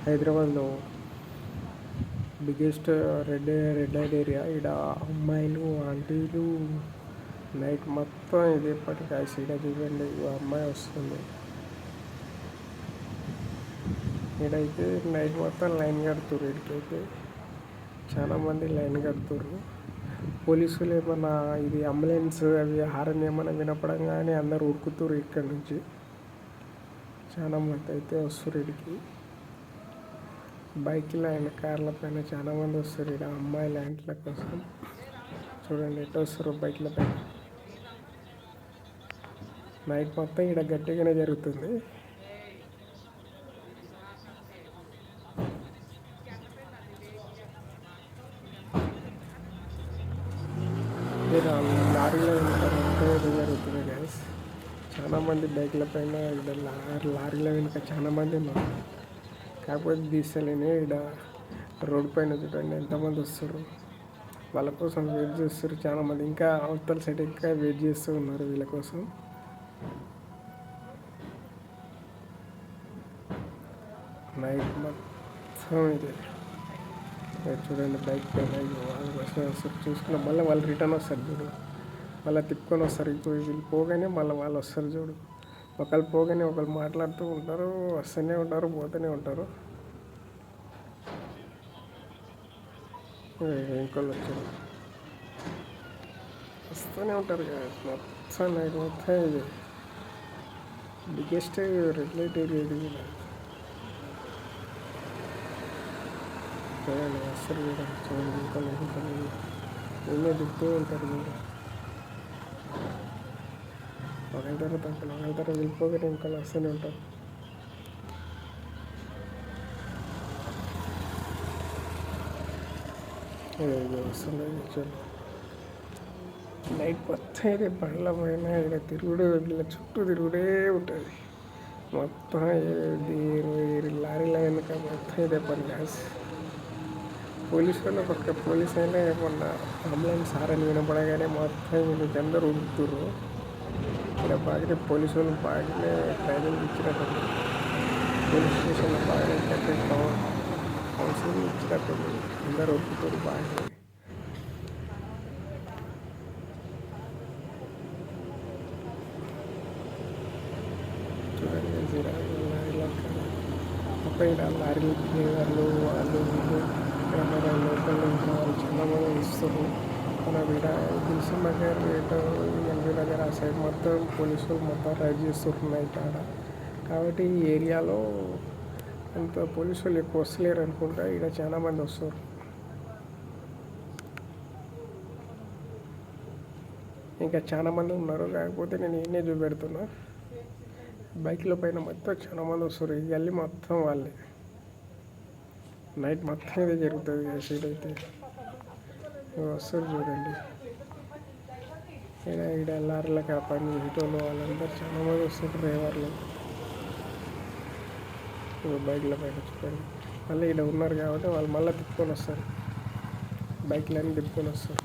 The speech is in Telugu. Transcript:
హైదరాబాద్లో బిగ్గెస్ట్ రెడ్ లైట్ ఏరియా. ఇక్కడ అమ్మాయిలు ఆంటీలు నైట్ మొత్తం ఇది ఎప్పటికీ ఇక్కడ చూడండి. అమ్మాయి వస్తుంది. ఇక్కడైతే నైట్ మొత్తం లైన్ కడుతుర్రు. ఇక్కడికైతే చాలామంది లైన్ కడుతుర్రు. పోలీసులు ఏమన్నా ఇది అంబులెన్స్ అవి హారన్ ఏమైనా వినపడంగానే అందరు ఉరుకుతుర్రు ఇక్కడ నుంచి. చాలా మంది అయితే వస్తారు ఇక్కడికి. బైక్ల అండ్ కార్ల పైన చాలామంది వస్తారు. ఇక్కడ అమ్మాయిల ఇంట్ల కోసం చూడండి ఎట్లా వస్తారు బైక్ల పైన. నైట్ మొత్తం ఇక్కడ గట్టిగానే జరుగుతుంది. లారీలో జరుగుతుంది గ్యాస్. చాలామంది బైక్ల పైన ఇక్కడ లారీల వెనుక చాలామంది ఉన్నారు. కాకపోతే తీస్తలేని ఇక్కడ రోడ్డు పైన చూడండి ఎంతమంది వస్తారు. వాళ్ళ కోసం వెయిట్ చేస్తారు చాలామంది. ఇంకా అవతల సైడ్ ఇంకా వెయిట్ చేస్తూ ఉన్నారు వీళ్ళ కోసం. నైట్ మొత్తం ఇది చూడండి బైక్ పైన వాళ్ళు వస్తారు చూసుకున్న మళ్ళీ వాళ్ళు రిటర్న్ వస్తారు చూడు. మళ్ళీ తిప్పుకొని వస్తారు. ఇప్పుడు వీళ్ళు పోగానే మళ్ళీ వాళ్ళు వస్తారు చూడు. ఒకళ్ళు పోగానే ఒకళ్ళు మాట్లాడుతూ ఉంటారు, వస్తూనే ఉంటారు, పోతూనే ఉంటారు. ఇంకోళ్ళు వచ్చారు వస్తూనే ఉంటారు కదా. మొత్తం నైట్ మొత్తం ఇది బిగ్గెస్ట్ రెడ్ లైట్ ఏరియా ఇది. చూడండి వస్తారు కూడా చూడండి. ఇంకోళ్ళు ఎన్నో దిగుతూ ఉంటారు మీరు. ఒకరి తర్వాత వెళ్ళిపోగానే ఇంకోళ్ళు వస్తూనే ఉంటారు. వస్తుంది నైట్ మొత్తం అయితే బండ్ల పైన ఇక్కడ తిరుగుడు వీళ్ళ చుట్టూ తిరుగుడే ఉంటుంది. మొత్తం లారీల వెనుక మొత్తం ఇదే పని గ్యాస్. పోలీసు వాళ్ళు పక్క పోలీస్ అయినా ఏమన్నా అంబులెన్స్ హారన్ వినపడగానే మొత్తం వీళ్ళకి అందరూ ఉడుకుతుర్రు. ఇక్కడ బాగానే పోలీసు వాళ్ళు బాగానే ట్రైనింగ్ ఇచ్చినట్టుంది. పోలీస్ స్టేషన్లో బాగానే కౌన్సిలింగ్ ఇచ్చినట్టుంది. అందరూ ఉడుకుతారు బాగా. చూడండి లారీల ఇక్కడ లారీలు డ్రైవర్లు వాళ్ళు లోకల్ వాళ్ళు చాలామంది ఇస్తారు. మన దిల్సుఖ్ నగర్ ఎల్బీ నగర్ ఆ సైడ్ మొత్తం పోలీసులు మొత్తం రైడ్ చేస్తున్నారు ఇక్కడ. కాబట్టి ఈ ఏరియాలో అంత పోలీసులు ఎక్కువ వస్తలేరు అనుకుంటా. ఇక్కడ చాలామంది వస్తారు. ఇంకా చాలామంది ఉన్నారు. కాకపోతే నేను ఈయనే చూపెడుతున్నా. బైక్ల పైన మొత్తం చాలామంది వస్తారు. ఈ గల్లీ మొత్తం వాళ్ళే. నైట్ మొత్తం ఇదే జరుగుతుంది కదా. సైడ్ అయితే వస్తారు చూడండి. ఇక్కడ లారీలకు పని చేసేటోళ్ళు వాళ్ళందరూ చాలామంది వస్తారు. డ్రైవర్లు బైక్ల పైన చూడండి. మళ్ళీ ఇక్కడ ఉన్నారు కాబట్టి వాళ్ళు మళ్ళీ తిప్పుకొని వస్తారు. బైక్లన్నీ తిప్పుకొని వస్తారు.